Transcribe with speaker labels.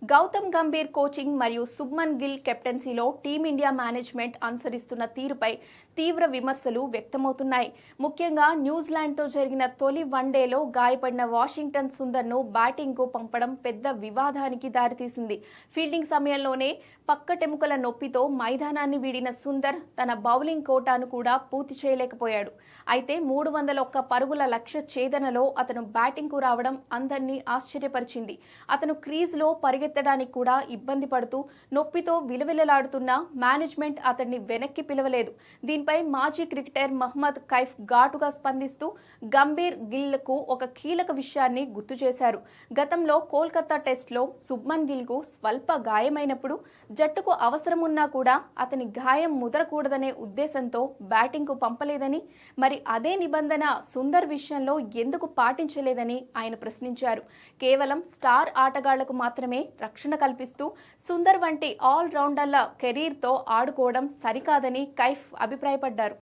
Speaker 1: Gautam Gambhir coaching మరియు Shubman Gill కెప్టెన్సీలో team India management అనుసరిస్తున్న తీరుపై తీవ్ర విమర్శలు వ్యక్తమవుతున్నాయి. ముఖ్యంగా న్యూజిలాండ్తో జరిగిన తొలి వన్డేలో గాయపడిన వాషింగ్టన్ సుందర్ను బ్యాటింగ్కు పంపడం పెద్ద వివాదానికి దారితీసింది. ఫీల్డింగ్ సమయంలోనే పక్కటెముకల నొప్పితో మైదానాన్ని వీడిన సుందర్ తన బౌలింగ్ కోటాను కూడా పూర్తి చేయలేకపోయాడు. అయితే 301 పరుగుల లక్ష్య ఛేదనలో అతను బ్యాటింగ్కు రావడం అందరినీ ఆశ్చర్యపరిచింది. అతను క్రీజ్లో పరిగెత్తడానికి కూడా ఇబ్బంది పడుతూ నొప్పితో విలవిలలాడుతున్న మేనేజ్మెంట్ అతన్ని వెనక్కి పిలవలేదు. దీనిపై మాజీ క్రికెటర్ మహ్మద్ కైఫ్ ఘాటుగా స్పందిస్తూ గంభీర్ గిల్కు ఒక కీలక విషయాన్ని గుర్తు చేశారు. గతంలో కోల్కతా టెస్ట్లో శుభ్మన్ గిల్కు స్వల్ప గాయమైనప్పుడు జట్టుకు అవసరమున్నా కూడా అతని గాయం ముదరకూడదనే ఉద్దేశంతో బ్యాటింగ్కు పంపలేదని, మరి అదే నిబంధన సుందర్ విషయంలో ఎందుకు పాటించలేదని ఆయన ప్రశ్నించారు. కేవలం స్టార్ ఆటగాళ్లకు మాత్రమే రక్షణ కల్పిస్తూ సుందర్ వంటి ఆల్ రౌండర్ల కెరీర్తో ఆడుకోవడం సరికాదని కైఫ్ అభిప్రాయపడ్డారు.